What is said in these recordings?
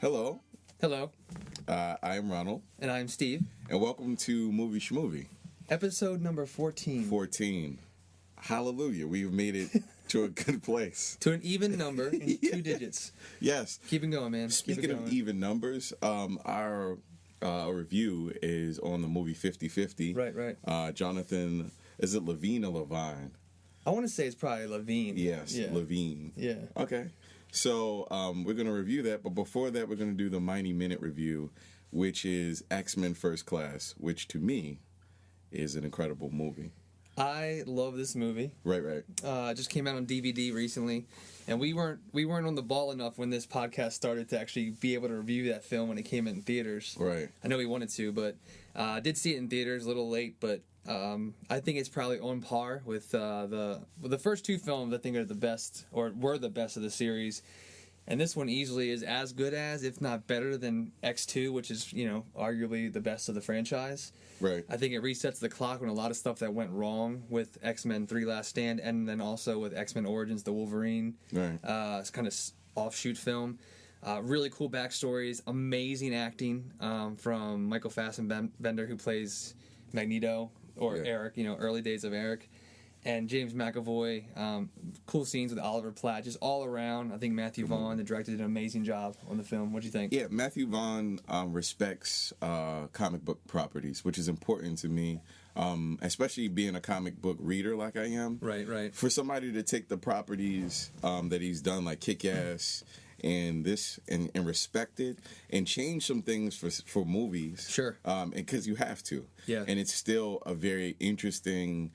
Hello. Hello. I am Ronald. And I'm Steve. And welcome to Movie Schmovie. Episode number 14. 14. Hallelujah. We've made it to a good place. To an even number in two digits. Yes. Keep it going, man. Speaking of even numbers, our review is on the movie 50/50. Right. Jonathan, is it Levine or Levine? I want to say it's probably Levine. Yes, yeah. Levine. Yeah. Okay. So we're going to review that, but before that, we're going to do the Mighty Minute review, which is X-Men First Class, which to me is an incredible movie. I love this movie. Right. It just came out on DVD recently, and we weren't on the ball enough when this podcast started to actually be able to review that film when it came in theaters. Right. I know we wanted to, but I did see it in theaters a little late, but I think it's probably on par with the first two films. I think are the best, or were the best of the series, and this one easily is as good as, if not better than, X2, which is arguably the best of the franchise. Right. I think it resets the clock on a lot of stuff that went wrong with X-Men 3 Last Stand, and then also with X-Men Origins, the Wolverine. Right. It's kind of offshoot film. Really cool backstories, amazing acting from Michael Fassbender, who plays Magneto. Or Eric, early days of Eric. And James McAvoy, cool scenes with Oliver Platt, just all around. I think Matthew Vaughn, the director, did an amazing job on the film. What do you think? Yeah, Matthew Vaughn respects comic book properties, which is important to me, especially being a comic book reader like I am. Right. For somebody to take the properties that he's done, like Kick-Ass, and this and respect it and change some things for movies. Sure. Because you have to. Yeah. And it's still a very interesting.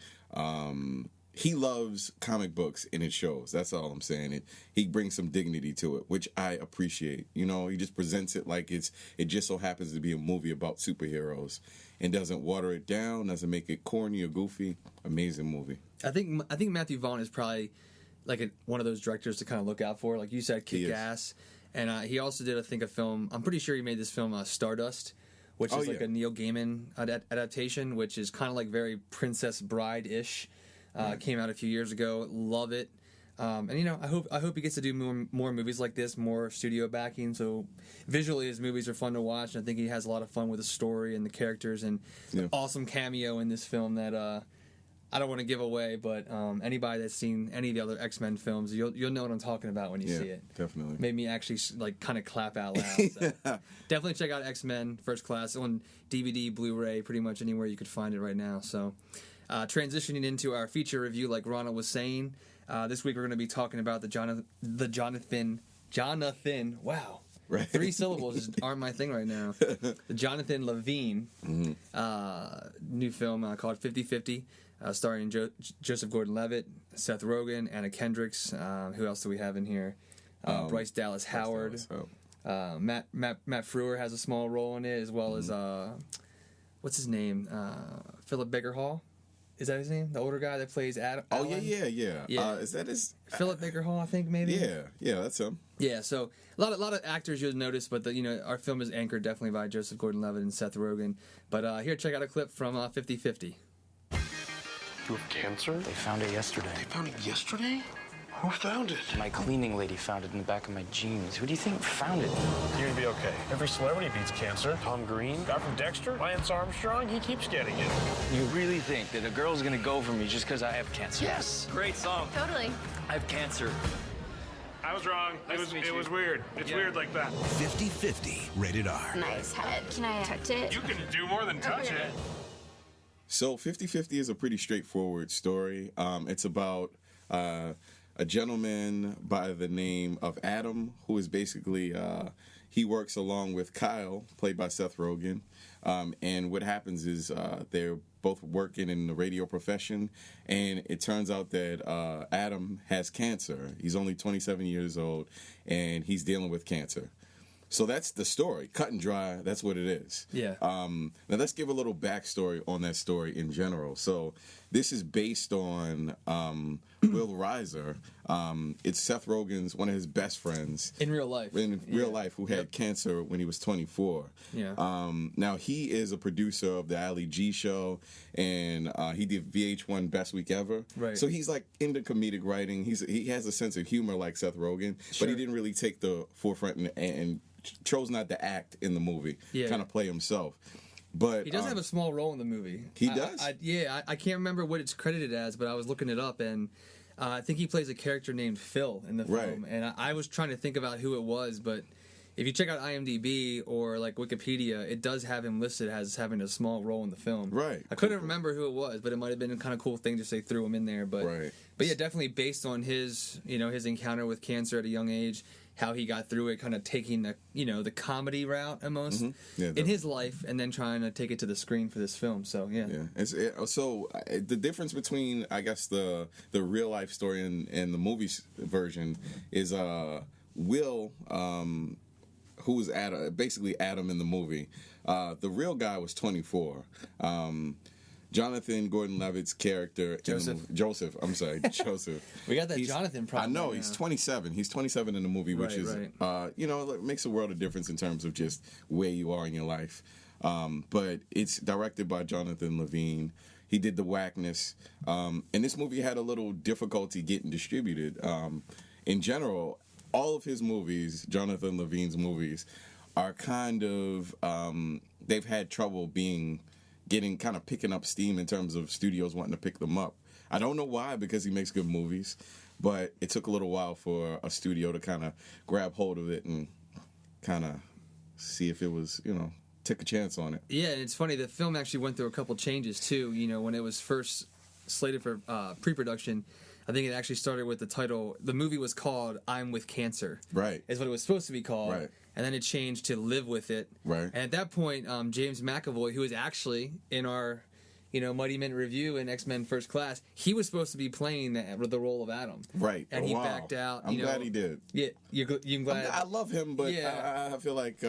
He loves comic books and it shows. That's all I'm saying. He brings some dignity to it, which I appreciate. He just presents it like it just so happens to be a movie about superheroes and doesn't water it down, doesn't make it corny or goofy. Amazing movie. I think Matthew Vaughn is probably like one of those directors to kind of look out for. Like you said, Kick-Ass. And he also did, I think, a film. I'm pretty sure he made this film, Stardust, which is like a Neil Gaiman adaptation, which is kind of like very Princess Bride-ish. Came out a few years ago. Love it. And I hope he gets to do more movies like this, more studio backing. So visually, his movies are fun to watch. And I think he has a lot of fun with the story and the characters, and an awesome cameo in this film that I don't want to give away, but anybody that's seen any of the other X-Men films, you'll know what I'm talking about when you see it. Definitely. Made me actually kind of clap out loud. So. Definitely check out X-Men First Class on DVD, Blu-ray, pretty much anywhere you could find it right now. So transitioning into our feature review, like Ronald was saying, this week we're going to be talking about the Jonathan. Wow. Right. 3 syllables just aren't my thing right now. The Jonathan Levine new film called 50/50. Starring Joseph Gordon-Levitt, Seth Rogen, Anna Kendricks. Who else do we have in here? Bryce Dallas Howard. Matt Frewer has a small role in it, as well as what's his name? Philip Baker Hall. Is that his name? The older guy that plays Adam. Oh yeah. Is that his? Philip Baker Hall, I think maybe. Yeah, that's him. Yeah, so a lot of actors you'll notice, but our film is anchored definitely by Joseph Gordon-Levitt and Seth Rogen. But here, check out a clip from 50/50. You have cancer? They found it yesterday. They found it yesterday? Who found it? My cleaning lady found it in the back of my jeans. Who do you think found it? You're gonna be okay. Every celebrity beats cancer. Tom Green, guy from Dexter, Lance Armstrong, he keeps getting it. You really think that a girl's gonna go for me just because I have cancer? Yes! Great song. Totally. I have cancer. I was wrong. It was weird. It's weird like that. 50/50, rated R. Nice head. Can I touch it? You can do more than touch it. So 50/50 is a pretty straightforward story. It's about a gentleman by the name of Adam, who is basically, he works along with Kyle, played by Seth Rogen. And what happens is they're both working in the radio profession, and it turns out that Adam has cancer. He's only 27 years old, and he's dealing with cancer. So that's the story. Cut and dry, that's what it is. Yeah. Now let's give a little backstory on that story in general. So this is based on Will Reiser. It's Seth Rogen's one of his best friends in real life. Who had cancer when he was 24. Yeah. Now he is a producer of the Ali G show, and he did VH1 Best Week Ever. Right. So he's like into comedic writing. He has a sense of humor like Seth Rogen, but he didn't really take the forefront and chose not to act in the movie. Kind of play himself. But he does have a small role in the movie. He does? I can't remember what it's credited as, but I was looking it up, and I think he plays a character named Phil in the film. Right. And I was trying to think about who it was, but if you check out IMDb or like Wikipedia, it does have him listed as having a small role in the film. Right. I couldn't remember who it was, but it might have been a kind of cool thing just they threw him in there. But yeah, definitely based on his his encounter with cancer at a young age, how he got through it, kind of taking the the comedy route almost in his life, and then trying to take it to the screen for this film. So So the difference between I guess the real life story and the movie version is Will, who was basically Adam in the movie. The real guy was 24. Jonathan Gordon-Levitt's character, Joseph. We got that Jonathan problem. I know, he's 27. He's 27 in the movie, which is, it makes a world of difference in terms of just where you are in your life. But it's directed by Jonathan Levine. He did the WACKNESS. And this movie had a little difficulty getting distributed. In general, all of his movies, Jonathan Levine's movies, are kind of, they've had trouble picking up steam in terms of studios wanting to pick them up. I don't know why, because he makes good movies, but it took a little while for a studio to kind of grab hold of it and kind of see if it was, take a chance on it. Yeah, and it's funny, the film actually went through a couple changes too. When it was first slated for pre-production, I think it actually started with the title. The movie was called "I'm with Cancer." Right, is what it was supposed to be called. Right. And then it changed to "Live with It." Right. And at that point, James McAvoy, who was actually in our, Mighty Men review in X-Men First Class, he was supposed to be playing the role of Adam. Right. And he backed out. I'm glad he did. Yeah, you're glad. I love him, but I feel like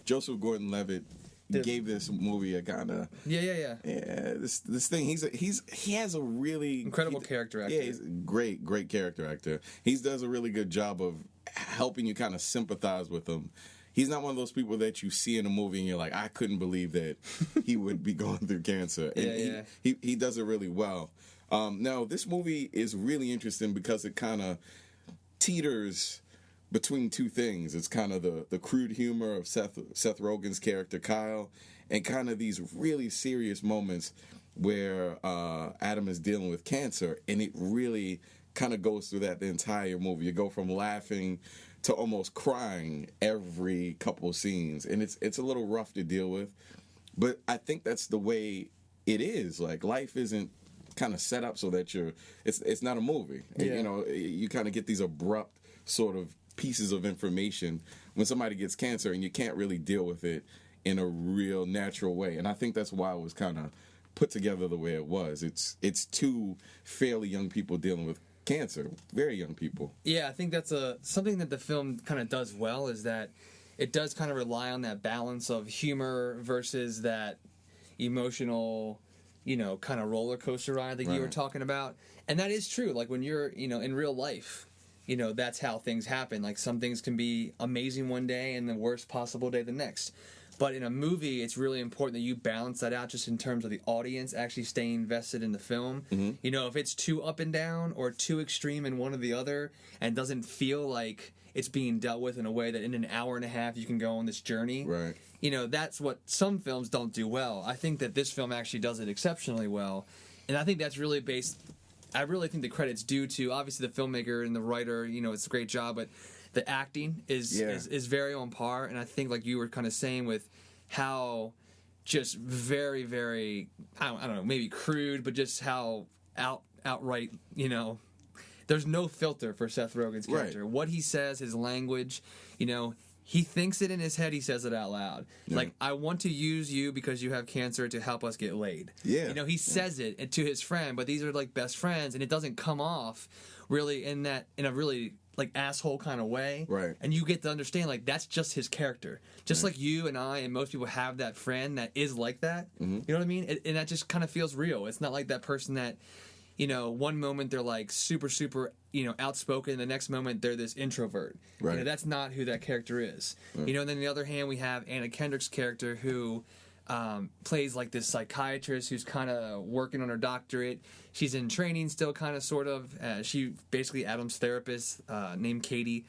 Joseph Gordon-Levitt gave this movie a kind of this thing. He has a really incredible character actor. Yeah, he's a great character actor. He does a really good job of helping you kind of sympathize with him. He's not one of those people that you see in a movie and you're like, I couldn't believe that he would be going through cancer. And he does it really well. Now this movie is really interesting because it kind of teeters between two things. It's kind of the crude humor of Seth Rogen's character Kyle, and kind of these really serious moments where Adam is dealing with cancer, and it really kind of goes through that the entire movie. You go from laughing to almost crying every couple of scenes, and it's a little rough to deal with, but I think that's the way it is. Like, life isn't kind of set up so that it's not a movie. Yeah. You kind of get these abrupt sort of pieces of information when somebody gets cancer, and you can't really deal with it in a real natural way. And I think that's why it was kind of put together the way it was. It's two fairly young people dealing with cancer, very young people. Yeah, I think that's something that the film kind of does well, is that it does kind of rely on that balance of humor versus that emotional, kind of roller coaster ride that you were talking about. And that is true. Like, when you're, in real life, that's how things happen. Like, some things can be amazing one day and the worst possible day the next. But in a movie, it's really important that you balance that out, just in terms of the audience actually staying invested in the film. Mm-hmm. If it's too up and down or too extreme in one or the other, and doesn't feel like it's being dealt with in a way that in an hour and a half you can go on this journey. Right. That's what some films don't do well. I think that this film actually does it exceptionally well. And I think that's really I really think the credit's due to, obviously, the filmmaker and the writer. It's a great job, but the acting is very on par. And I think, like you were kind of saying, with how just very, very, I don't know, maybe crude, but just how outright, there's no filter for Seth Rogen's character. Right. What he says, his language, he thinks it in his head, he says it out loud. Yeah. Like, I want to use you because you have cancer to help us get laid. Yeah. He says it to his friend, but these are like best friends, and it doesn't come off really in a really like asshole kind of way, right? And you get to understand like that's just his character, just like you and I and most people have that friend that is like that. Mm-hmm. You know what I mean? And that just kind of feels real. It's not like that person that, you know, one moment they're like super, you know, outspoken. The next moment they're this introvert. Right. You know, that's not who that character is. Right. You know, and then on the other hand, we have Anna Kendrick's character who plays like this psychiatrist who's kind of working on her doctorate. She's in training still, kind of, sort of. She basically Adam's therapist named Katie.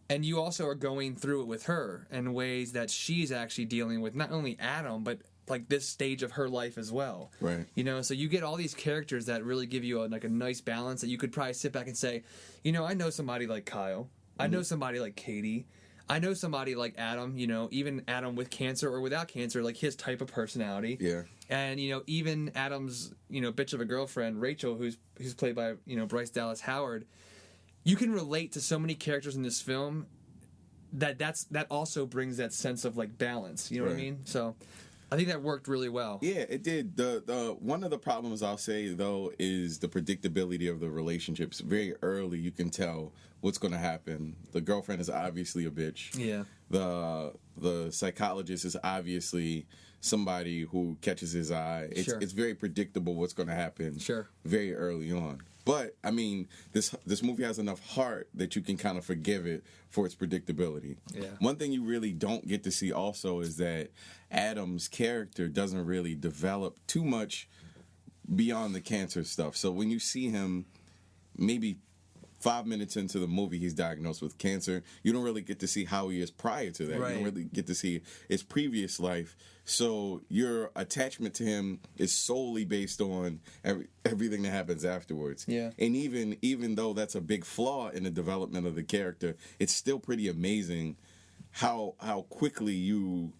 And you also are going through it with her in ways that she's actually dealing with not only Adam, but like this stage of her life as well. Right. You know, so you get all these characters that really give you a nice balance that you could probably sit back and say, you know, I know somebody like Kyle. I know somebody like Katie. I know somebody like Adam, you know, even Adam with cancer or without cancer, like his type of personality. Yeah. And, you know, even Adam's, you know, bitch of a girlfriend, Rachel, who's played by, you know, Bryce Dallas Howard. You can relate to so many characters in this film that also brings that sense of like balance. You know what I mean? So I think that worked really well. Yeah, it did. The one of the problems I'll say though is the predictability of the relationships. Very early, you can tell what's going to happen. The girlfriend is obviously a bitch. Yeah. The psychologist is obviously somebody who catches his eye. It's very predictable what's going to happen. Sure. Very early on. But I mean, this movie has enough heart that you can kind of forgive it for its predictability. Yeah. One thing you really don't get to see also is that Adam's character doesn't really develop too much beyond the cancer stuff. So when you see him, maybe 5 minutes into the movie, he's diagnosed with cancer. You don't really get to see how he is prior to that. Right. You don't really get to see his previous life. So your attachment to him is solely based on everything that happens afterwards. Yeah. And even though that's a big flaw in the development of the character, it's still pretty amazing how quickly you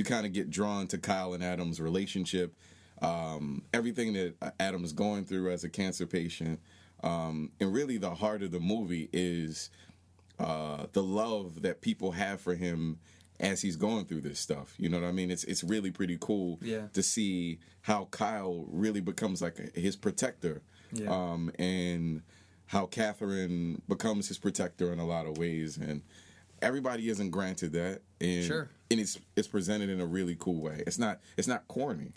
kind of get drawn to Kyle and Adam's relationship. Everything that Adam's going through as a cancer patient. And really the heart of the movie is the love that people have for him as he's going through this stuff. You know what I mean? It's really pretty cool to see how Kyle really becomes like his protector. Yeah. And how Catherine becomes his protector in a lot of ways. And everybody isn't granted that. And, Sure. And it's presented in a really cool way. It's not corny.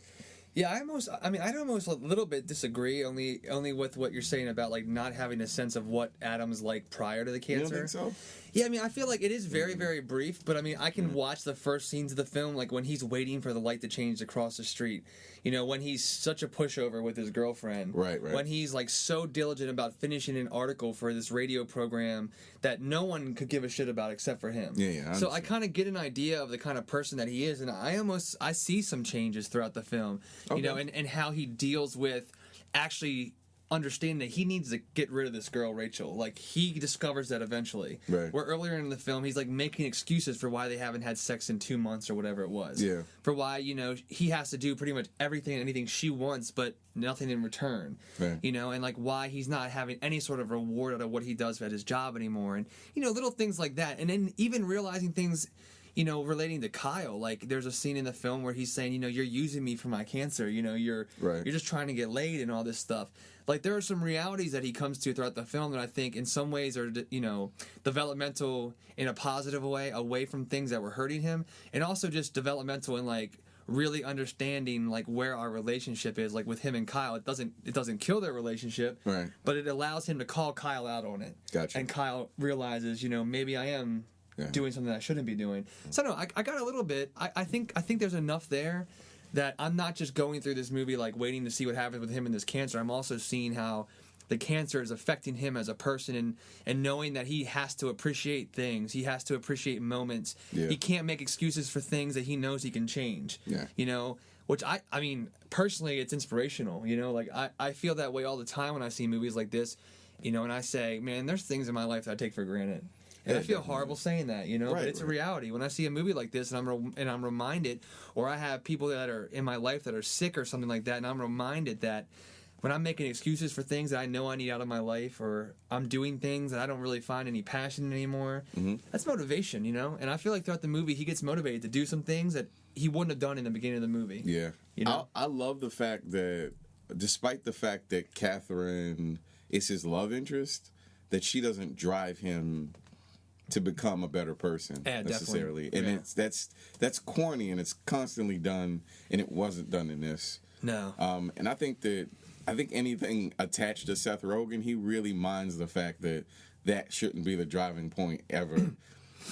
Yeah, I'd almost a little bit disagree, only with what you're saying about like not having a sense of what Adam's like prior to the cancer. You don't think so? Yeah, I mean, I feel like it is very, very brief, but I mean, I can watch the first scenes of the film, like when he's waiting for the light to change across the street. You know, when he's such a pushover with his girlfriend. Right. When he's like so diligent about finishing an article for this radio program that no one could give a shit about except for him. Yeah. So I kind of get an idea of the kind of person that he is, and I see some changes throughout the film. Okay. You know, and how he deals with actually understanding that he needs to get rid of this girl, Rachel. Like, he discovers that eventually. Right. Where earlier in the film, he's, like, making excuses for why they haven't had sex in 2 months or whatever it was. Yeah. For why, you know, he has to do pretty much everything and anything she wants, but nothing in return. Right. You know, and, like, why he's not having any sort of reward out of what he does at his job anymore. And, you know, little things like that. And then even realizing things, you know, relating to Kyle. Like, there's a scene in the film where he's saying, you know, you're using me for my cancer. You know, you're just trying to get laid and all this stuff. Like, there are some realities that he comes to throughout the film that I think in some ways are, you know, developmental in a positive way, away from things that were hurting him, and also just developmental in, like, really understanding, like, where our relationship is. Like, with him and Kyle, it doesn't kill their relationship, right, but it allows him to call Kyle out on it. Gotcha. And Kyle realizes, you know, maybe I am doing something I shouldn't be doing. So, no, I got a little bit. I think there's enough there that I'm not just going through this movie like waiting to see what happens with him and this cancer. I'm also seeing how the cancer is affecting him as a person, and knowing that he has to appreciate things. He has to appreciate moments. Yeah. He can't make excuses for things that he knows he can change. Yeah. You know, which I mean, personally, it's inspirational. You know, like I feel that way all the time when I see movies like this, you know, and I say, man, there's things in my life that I take for granted. And I feel horrible saying that, you know, but it's a reality. When I see a movie like this and I'm reminded, or I have people that are in my life that are sick or something like that, and I'm reminded that when I'm making excuses for things that I know I need out of my life, or I'm doing things that I don't really find any passion in anymore, that's motivation, you know? And I feel like throughout the movie, he gets motivated to do some things that he wouldn't have done in the beginning of the movie. Yeah. You know? I love the fact that, despite the fact that Catherine is his love interest, that she doesn't drive him to become a better person necessarily. And that's corny, and it's constantly done, and it wasn't done in this. No. And I think anything attached to Seth Rogen, he really minds the fact that shouldn't be the driving point ever.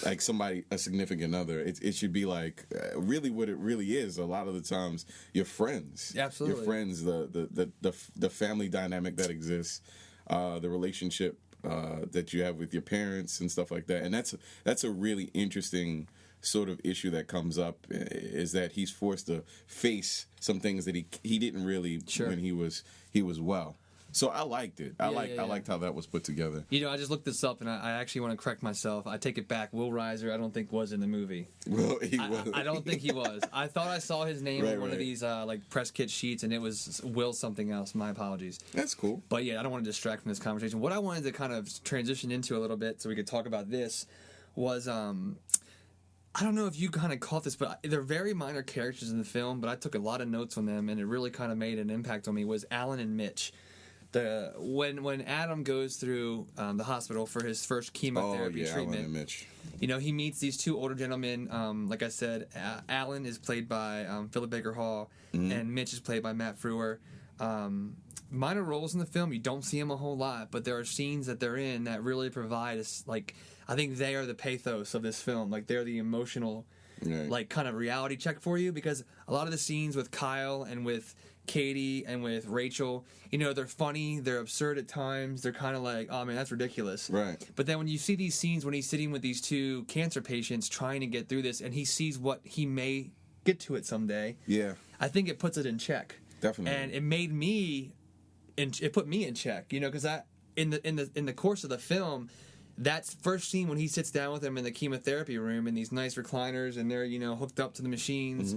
Like a significant other. It should be like really what it really is. A lot of the times, your friends. Absolutely. Your friends, the family dynamic that exists, the relationship that you have with your parents and stuff like that. And that's a really interesting sort of issue that comes up, is that he's forced to face some things that he didn't really when he was well. So I liked it. I liked how that was put together. You know, I just looked this up, and I actually want to correct myself. I take it back. Will Reiser, I don't think was in the movie. Well, he was. I don't think he was. I thought I saw his name on one of these like press kit sheets, and it was Will something else. My apologies. That's cool. But yeah, I don't want to distract from this conversation. What I wanted to kind of transition into a little bit, so we could talk about this, was I don't know if you kind of caught this, but they're very minor characters in the film, but I took a lot of notes on them, and it really kind of made an impact on me. Was Alan and Mitch. When Adam goes through the hospital for his first chemotherapy treatment, Alan and Mitch. You know, he meets these two older gentlemen. Like I said, Alan is played by Philip Baker Hall, and Mitch is played by Matt Frewer. Minor roles in the film, you don't see them a whole lot, but there are scenes that they're in that really provide us, like, I think they are the pathos of this film. Like, they're the emotional, like, kind of reality check for you, because a lot of the scenes with Kyle and with Katie and with Rachel, you know, they're funny, they're absurd at times, they're kind of like, oh man, that's ridiculous. Right. But then when you see these scenes when he's sitting with these two cancer patients trying to get through this, and he sees what he may get to it someday, I think it puts it in check. Definitely. And it made me, it put me in check, you know, because in the course of the film, that first scene when he sits down with him in the chemotherapy room in these nice recliners, and they're, you know, hooked up to the machines.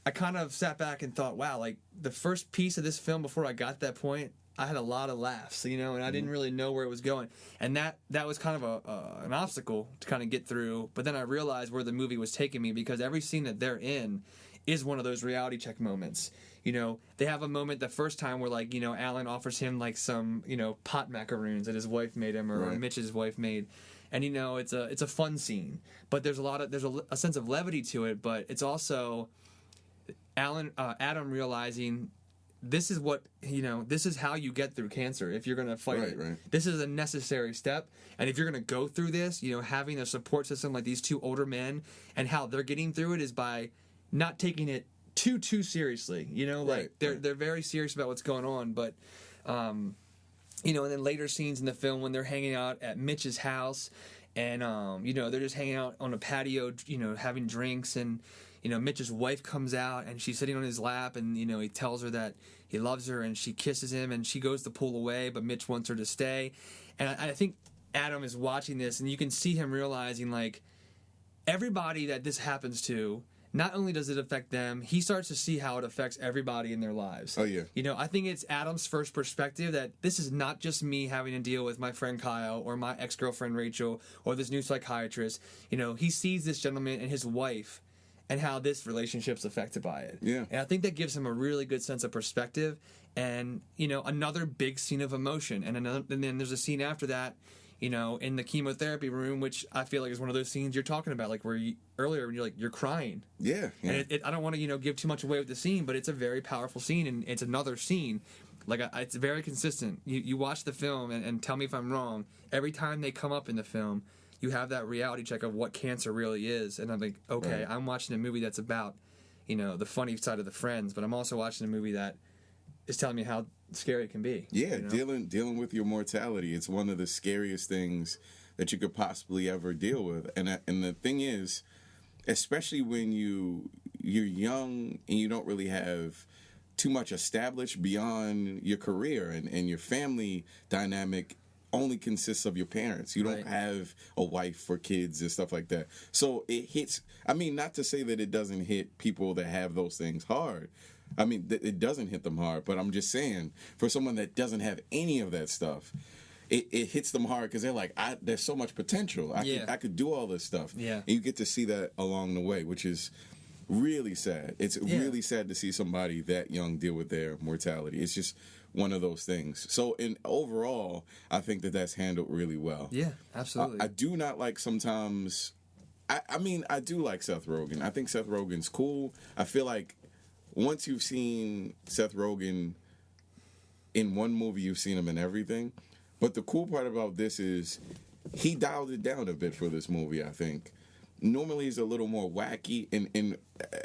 I kind of sat back and thought, wow, like the first piece of this film before I got to that point, I had a lot of laughs, you know, and I didn't really know where it was going. And that was kind of an obstacle to kind of get through. But then I realized where the movie was taking me, because every scene that they're in is one of those reality check moments. You know, they have a moment the first time where, like, you know, Alan offers him like some, you know, pot macaroons that his wife made him, or Mitch's wife made. And, you know, it's a fun scene, but there's a sense of levity to it, but it's also Adam realizing this is what, you know, this is how you get through cancer if you're going to fight it. Right. This is a necessary step, and if you're going to go through this, you know, having a support system like these two older men, and how they're getting through it is by not taking it too seriously. You know, like they're very serious about what's going on, but you know, and then later scenes in the film when they're hanging out at Mitch's house, and you know, they're just hanging out on a patio, you know, having drinks, and you know, Mitch's wife comes out and she's sitting on his lap, and, you know, he tells her that he loves her, and she kisses him, and she goes to pull away, but Mitch wants her to stay. And I think Adam is watching this, and you can see him realizing, like, everybody that this happens to, not only does it affect them, he starts to see how it affects everybody in their lives. Oh, yeah. You know, I think it's Adam's first perspective that this is not just me having to deal with my friend Kyle or my ex-girlfriend Rachel or this new psychiatrist. You know, he sees this gentleman and his wife, and how this relationship's affected by it. Yeah. And I think that gives him a really good sense of perspective, and, you know, another big scene of emotion. And then there's a scene after that, you know, in the chemotherapy room, which I feel like is one of those scenes you're talking about, like where earlier when you're crying. Yeah. And I don't want to, you know, give too much away with the scene, but it's a very powerful scene, and it's another scene. Like, it's very consistent. You watch the film, and tell me if I'm wrong, every time they come up in the film, you have that reality check of what cancer really is. And I'm like, okay, I'm watching a movie that's about, you know, the funny side of the friends, but I'm also watching a movie that is telling me how scary it can be. Yeah, you know? dealing with your mortality. It's one of the scariest things that you could possibly ever deal with. And the thing is, especially when you're young and you don't really have too much established beyond your career, and your family dynamic only consists of your parents. You don't have a wife or kids and stuff like that. So it hits, I mean, not to say that it doesn't hit people that have those things hard. I mean, it doesn't hit them hard, but I'm just saying, for someone that doesn't have any of that stuff, it hits them hard, because they're like, there's so much potential. I could do all this stuff. Yeah. And you get to see that along the way, which is really sad. It's really sad to see somebody that young deal with their mortality. It's just one of those things. So, overall, I think that that's handled really well. Yeah, absolutely. I do not like sometimes. I mean, I do like Seth Rogen. I think Seth Rogen's cool. I feel like once you've seen Seth Rogen in one movie, you've seen him in everything. But the cool part about this is he dialed it down a bit for this movie, I think. Normally he's a little more wacky, and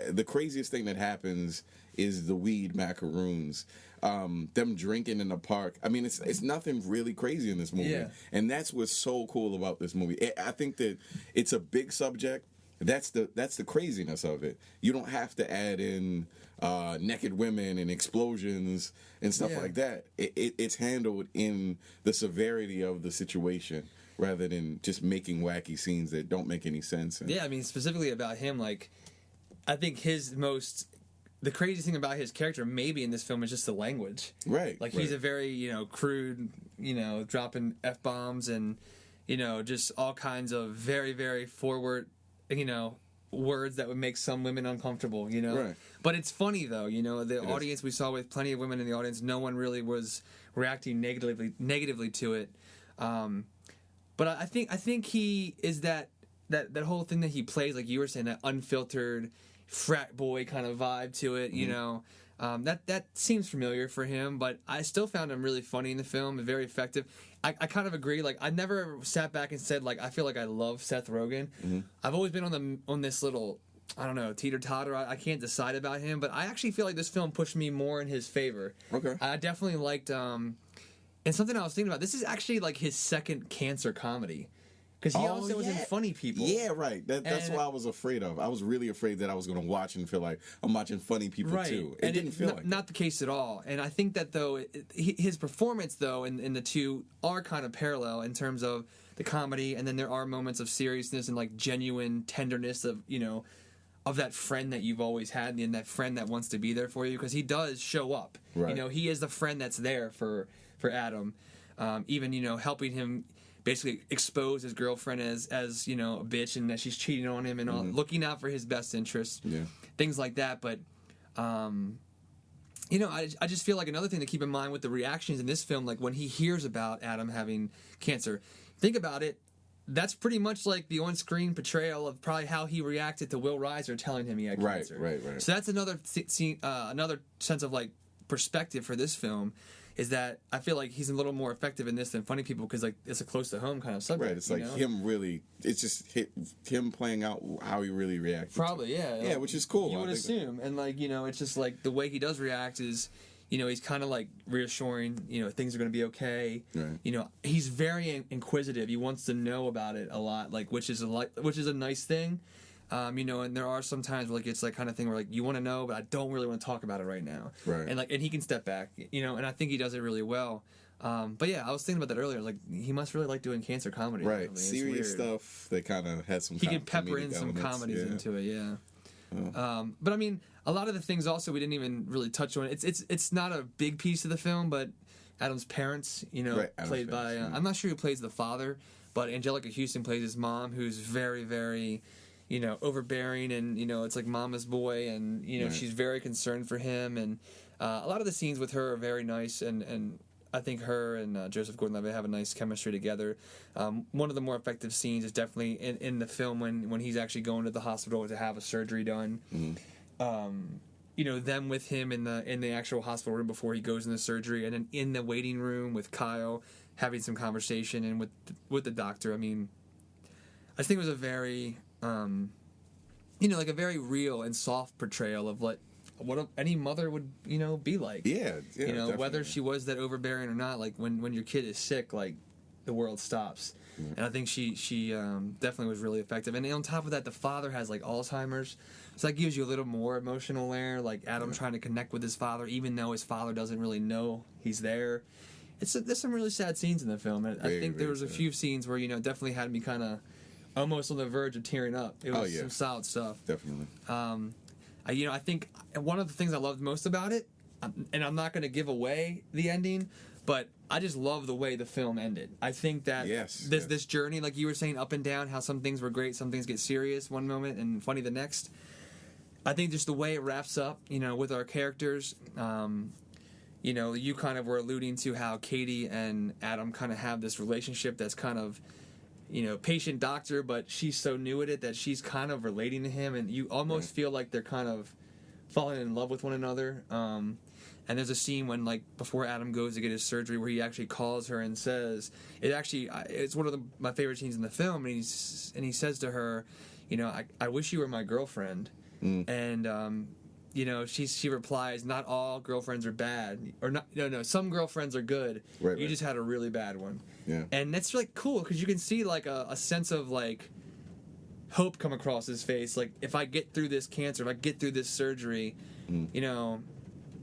the craziest thing that happens is the weed macaroons. Them drinking in the park. I mean, it's nothing really crazy in this movie, and that's what's so cool about this movie. I think that it's a big subject. That's the craziness of it. You don't have to add in naked women and explosions and stuff like that. It's handled in the severity of the situation, rather than just making wacky scenes that don't make any sense. Yeah, I mean, specifically about him, like, I think the craziest thing about his character maybe in this film is just the language. Right. Like, he's a very, crude, dropping F-bombs and, just all kinds of very, very forward, words that would make some women uncomfortable, Right. But it's funny, though, the audience we saw with plenty of women in the audience, no one really was reacting negatively to it. But I think he is that whole thing that he plays, like you were saying, that unfiltered frat boy kind of vibe to it. That seems familiar for him. But I still found him really funny in the film and very effective. I kind of agree. Like, I never sat back and said, like, I feel like I love Seth Rogen. Mm-hmm. I've always been on this little, I don't know, teeter-totter. I can't decide about him. But I actually feel like this film pushed me more in his favor. Okay. I definitely liked. And something I was thinking about, this is actually like his second cancer comedy. Because he also was in Funny People. Yeah, right. That's what I was afraid of. I was really afraid that I was going to watch and feel like I'm watching Funny People too. It didn't feel like not the case at all. And I think that, though, his performance, though, in the two are kind of parallel in terms of the comedy, and then there are moments of seriousness and, like, genuine tenderness of, of that friend that you've always had and that friend that wants to be there for you, because he does show up. Right. He is the friend that's there for Adam, even helping him basically expose his girlfriend as a bitch and that she's cheating on him and all, looking out for his best interests, things like that. But I just feel like another thing to keep in mind with the reactions in this film, like when he hears about Adam having cancer, think about it. That's pretty much like the on-screen portrayal of probably how he reacted to Will Reiser telling him he had cancer. Right. So that's another another sense of, like, perspective for this film. Is that I feel like he's a little more effective in this than Funny People, because, like, it's a close to home kind of subject. Right, it's like him really. It's just him playing out how he really reacted. Probably, yeah. Yeah, which is cool. You would assume, and, like, it's just like the way he does react is, he's kind of like reassuring. Things are going to be okay. Right. He's very inquisitive. He wants to know about it a lot, like, which is a nice thing. And there are some times where, like, it's like kind of thing where, like, you want to know, but I don't really want to talk about it right now. Right. And he can step back, and I think he does it really well. But yeah, I was thinking about that earlier. Like, he must really like doing cancer comedy. Right. I mean, serious stuff. They kind of had some. He can pepper in some comedies into it. Yeah. But I mean, a lot of the things also we didn't even really touch on. It's not a big piece of the film, but Adam's parents, played by I'm not sure who plays the father, but Angelica Houston plays his mom, who's very, very, overbearing, and it's like mama's boy, and she's very concerned for him, and a lot of the scenes with her are very nice, and I think her and Joseph Gordon-Levitt have a nice chemistry together. One of the more effective scenes is definitely in the film when he's actually going to the hospital to have a surgery done. Them with him in the actual hospital room before he goes into surgery, and then in the waiting room with Kyle having some conversation, and with the doctor. I mean, I just think it was a very like a very real and soft portrayal of what any mother would be like. Yeah, whether she was that overbearing or not. Like, when your kid is sick, like, the world stops. And I think she definitely was really effective. And on top of that, the father has, like, Alzheimer's, so that gives you a little more emotional layer. Like, Adam trying to connect with his father, even though his father doesn't really know he's there. There's some really sad scenes in the film. And I think there was a few scenes where definitely had me kind of almost on the verge of tearing up. It was some solid stuff. Definitely. I think one of the things I loved most about it, and I'm not going to give away the ending, but I just love the way the film ended. I think that this journey, like you were saying, up and down, how some things were great, some things get serious one moment and funny the next. I think just the way it wraps up, with our characters. You kind of were alluding to how Katie and Adam kind of have this relationship that's kind of, patient doctor, but she's so new at it that she's kind of relating to him, and you almost feel like they're kind of falling in love with one another. And there's a scene when, before Adam goes to get his surgery, where he actually calls her and says, it's one of my favorite scenes in the film, and he says to her, I wish you were my girlfriend. And, she replies, not all girlfriends are bad. Or not, no, some girlfriends are good. Right, you just had a really bad one. Yeah. And that's, cool, because you can see, a sense of, hope come across his face. If I get through this cancer, if I get through this surgery,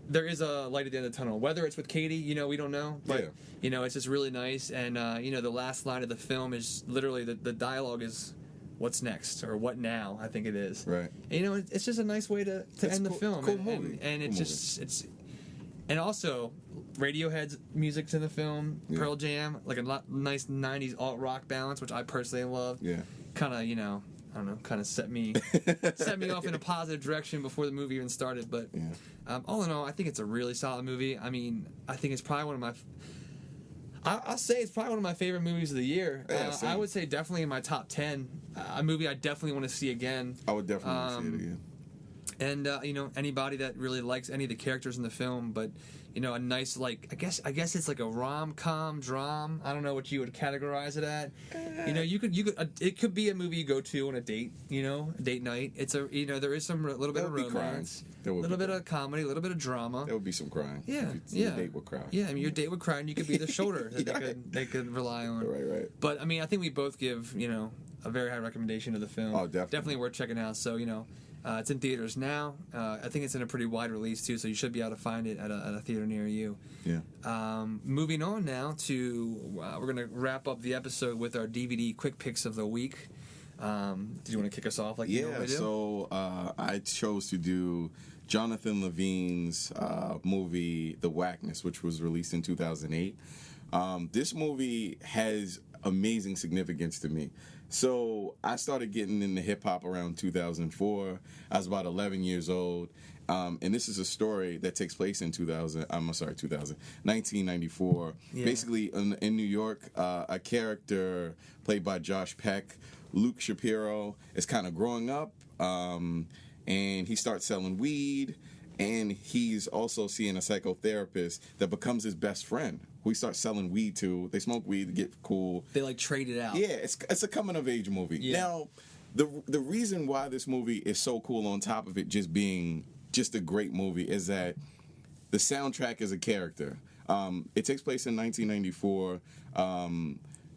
there is a light at the end of the tunnel. Whether it's with Katie, we don't know. But, it's just really nice. And, the last line of the film is literally the dialogue is, what's next? Or what now, I think it is. Right. And, it's just a nice way to end the film. Cool movie. And it's... And also, Radiohead's music's in the film, Pearl Jam, a nice 90s alt-rock balance, which I personally love. Yeah. Kind of, I don't know, kind of set me off in a positive direction before the movie even started. But all in all, I think it's a really solid movie. I mean, I think it's probably one of my... I'll say it's probably one of my favorite movies of the year. I would say definitely in my top 10. A movie I definitely want to see again. I would definitely want to see it again. And anybody that really likes any of the characters in the film, but a nice I guess it's like a rom-com drama. I don't know what you would categorize it at. You could it could be a movie you go to on a date. A date night. It's a there is some little bit of romance, a little bit of comedy, a little bit of drama. There would be some crying. Yeah, Your date would cry. Yeah, I mean your date would cry, and you could be the shoulder that they could rely on. Right. But I mean, I think we both give a very high recommendation of the film. Oh, definitely worth checking out. So it's in theaters now. I think it's in a pretty wide release too, so you should be able to find it at a theater near you. Yeah. Moving on now to we're gonna wrap up the episode with our DVD quick picks of the week. Do you want to kick us off you normally do? So I chose to do Jonathan Levine's movie The WACKNESS, which was released in 2008. This movie has amazing significance to me. So I started getting into hip-hop around 2004. I was about 11 years old. And this is a story that takes place in 1994. Yeah. Basically, in New York, a character played by Josh Peck, Luke Shapiro, is kind of growing up, and he starts selling weed, and he's also seeing a psychotherapist that becomes his best friend, who he starts selling weed to. They smoke weed to get cool. They trade it out. Yeah, it's a coming-of-age movie. Yeah. Now, the reason why this movie is so cool, on top of it just being just a great movie, is that the soundtrack is a character. It takes place in 1994.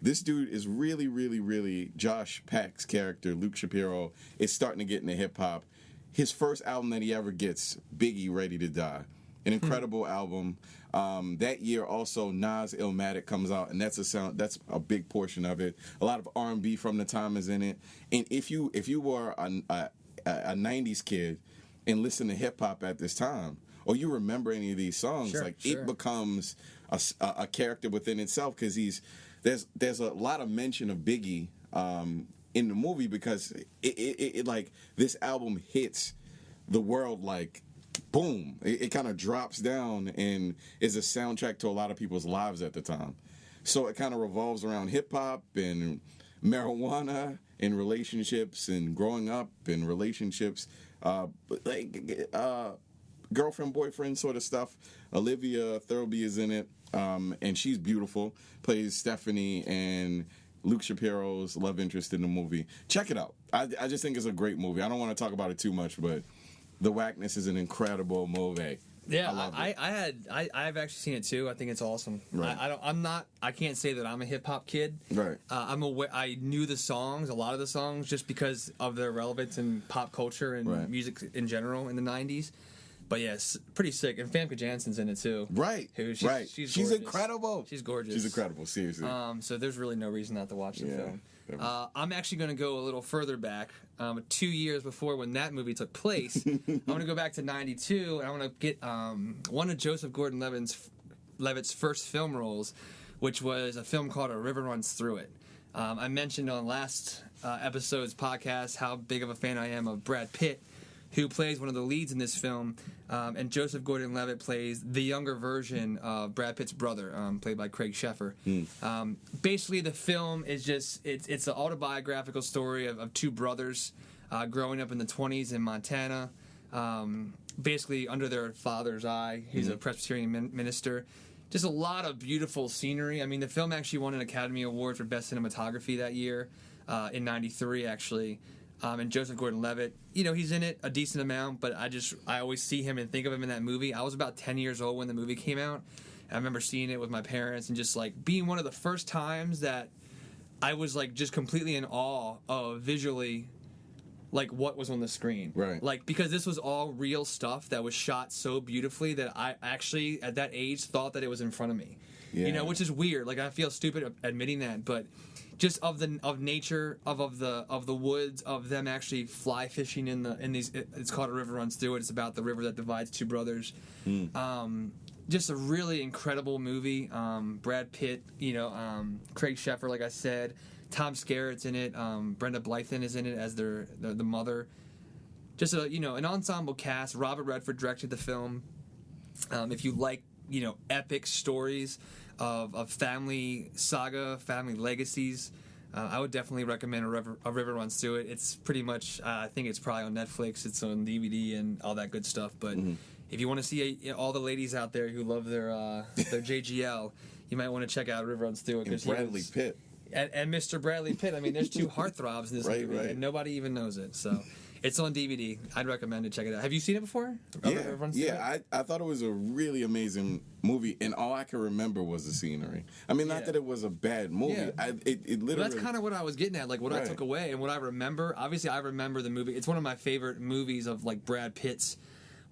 This dude is really, really, really... Josh Peck's character, Luke Shapiro, is starting to get into hip-hop. His first album that he ever gets, Biggie, Ready to Die. An incredible album. That year also, Nas Illmatic comes out, and that's a big portion of it. A lot of R&B from the time is in it. And if you were a 90s kid and listen to hip-hop at this time, or you remember any of these songs, it becomes a character within itself, because there's a lot of mention of Biggie in the movie, because it this album hits the world boom. It kind of drops down and is a soundtrack to a lot of people's lives at the time. So it kind of revolves around hip-hop and marijuana and relationships and growing up and relationships, girlfriend, boyfriend sort of stuff. Olivia Thirlby is in it, and she's beautiful, plays Stephanie, and Luke Shapiro's love interest in the movie. Check it out. I just think it's a great movie. I don't want to talk about it too much, but The WACKNESS is an incredible movie. Yeah, I've actually seen it too. I think it's awesome. Right. I can't say that I'm a hip hop kid. Right. I knew the songs, a lot of the songs, just because of their relevance in pop culture and music in general in the 90s. But yes, pretty sick. And Famke Janssen's in it too. Right. She's incredible. She's gorgeous. She's incredible, seriously. So there's really no reason not to watch the film. I'm actually going to go a little further back, 2 years before when that movie took place. I'm going to go back to 92, and I want to get one of Joseph Gordon-Levitt's first film roles, which was a film called A River Runs Through It. I mentioned on last episode's podcast how big of a fan I am of Brad Pitt, who plays one of the leads in this film, and Joseph Gordon-Levitt plays the younger version of Brad Pitt's brother, played by Craig Sheffer. Basically, the film is just it's an autobiographical story of two brothers growing up in the 20s in Montana, basically under their father's eye. He's a Presbyterian minister. Just a lot of beautiful scenery. I mean, the film actually won an Academy Award for Best Cinematography that year, in '93, actually. And Joseph Gordon-Levitt, he's in it a decent amount, but I always see him and think of him in that movie. I was about 10 years old when the movie came out. I remember seeing it with my parents and just, like, being one of the first times that I was, like, just completely in awe of visually, like, what was on the screen. Right. Like, because this was all real stuff that was shot so beautifully that I actually, at that age, thought that it was in front of me. Yeah. Which is weird. Like, I feel stupid admitting that, but just of nature, of the woods, of them actually fly fishing in these. It's called A River Runs Through It. It's about the river that divides two brothers. Just a really incredible movie. Brad Pitt, Craig Sheffer, like I said. Tom Skerritt's in it. Brenda Blythen is in it as the mother. Just an ensemble cast. Robert Redford directed the film. If you like epic stories of family saga, family legacies, I would definitely recommend A River Runs Through It. It's pretty much, I think it's probably on Netflix. It's on DVD and all that good stuff. But if you want to see all the ladies out there who love their JGL, you might want to check out A River Runs Through It. And Bradley Pitt. And Mr. Bradley Pitt. I mean, there's two heartthrobs in this movie, and nobody even knows it. So it's on DVD. I'd recommend to check it out. Have you seen it before? Yeah. I thought it was a really amazing movie, and all I can remember was the scenery. I mean, not that it was a bad movie. Yeah. It literally. Well, that's kind of what I was getting at, like what I took away and what I remember. Obviously, I remember the movie. It's one of my favorite movies of like Brad Pitt's.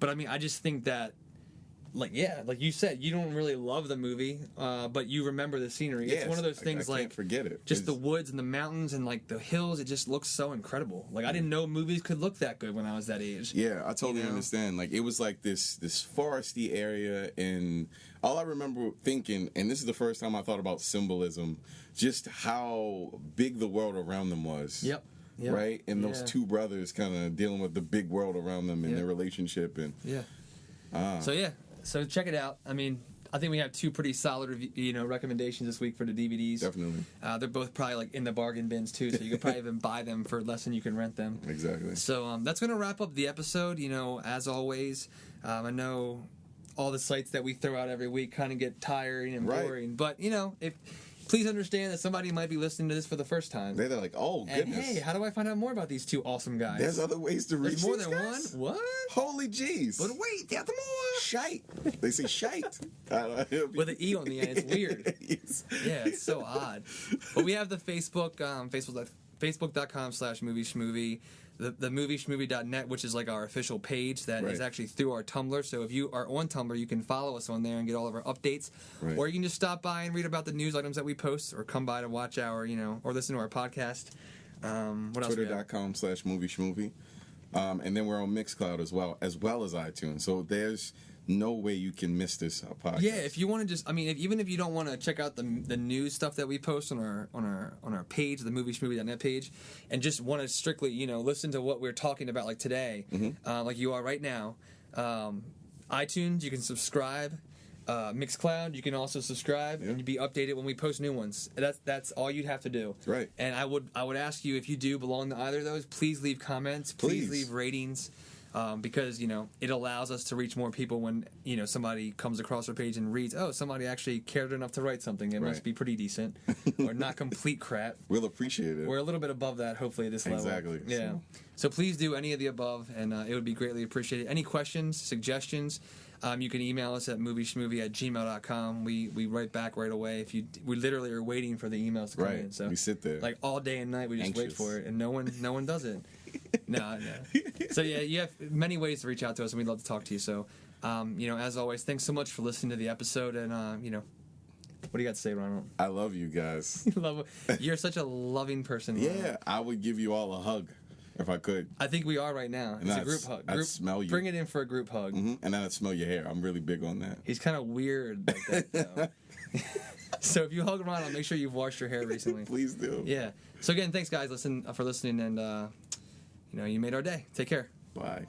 But I mean, I just think that. Like you said, you don't really love the movie, but you remember the scenery. It's one of those things I can't forget it. Just the woods and the mountains and like the hills. It just looks so incredible. Like I didn't know movies could look that good when I was that age. Yeah, I totally understand. Like it was like this foresty area, and all I remember thinking, and this is the first time I thought about symbolism, just how big the world around them was. Yep. Right, and those two brothers kind of dealing with the big world around them and their relationship, and So check it out. I mean, I think we have two pretty solid recommendations this week for the DVDs. Definitely. They're both probably like in the bargain bins too, so you could probably even buy them for less than you can rent them. Exactly. So that's going to wrap up the episode. As always, I know all the sites that we throw out every week kind of get tiring and boring, but please understand that somebody might be listening to this for the first time. They're like, oh, goodness. And hey, how do I find out more about these two awesome guys? There's other ways to reach There's more these than guys? one? What? Holy jeez. But wait, there's more. Shite. They say shite. With an E on the end. It's weird. Yes. Yeah, it's so odd. But we have the Facebook, facebook.com/movie schmovie. The movieschmovie.net, which is like our official page that is actually through our Tumblr. So if you are on Tumblr, you can follow us on there and get all of our updates. Right. Or you can just stop by and read about the news items that we post, or come by to watch our, or listen to our podcast. What else? Twitter.com/movie schmovie. And then we're on Mixcloud as well as iTunes. So there's no way you can miss this podcast. Yeah, if you want to just, even if you don't want to check out the news stuff that we post on our page, the movieschmovie.net page, and just want to strictly, listen to what we're talking about like today, like you are right now, iTunes, you can subscribe. Mixcloud, you can also subscribe and be updated when we post new ones. That's all you'd have to do. Right. And I would ask you, if you do belong to either of those, please leave comments, please leave ratings. Because it allows us to reach more people when somebody comes across our page and reads, oh, somebody actually cared enough to write something. It must be pretty decent, or not complete crap. We'll appreciate it. We're a little bit above that, hopefully, at this level. Exactly. Yeah. So please do any of the above, and it would be greatly appreciated. Any questions, suggestions? You can email us at movieschmovie@gmail.com. We write back right away. We literally are waiting for the emails to come in. So we sit there like all day and night. We just wait for it, and no one does it. No. So yeah, you have many ways to reach out to us, and we'd love to talk to you. So, as always, thanks so much for listening to the episode, and what do you got to say, Ronald? I love you guys. You're such a loving person. Yeah, Ronald. I would give you all a hug if I could. I think we are right now. It's a group hug. I'd smell you. Bring it in for a group hug. And then I'd smell your hair. I'm really big on that. He's kind of weird like that, though. So if you hug Ronald, make sure you've washed your hair recently. Please do. Yeah. So again, thanks guys for listening, and you made our day. Take care. Bye.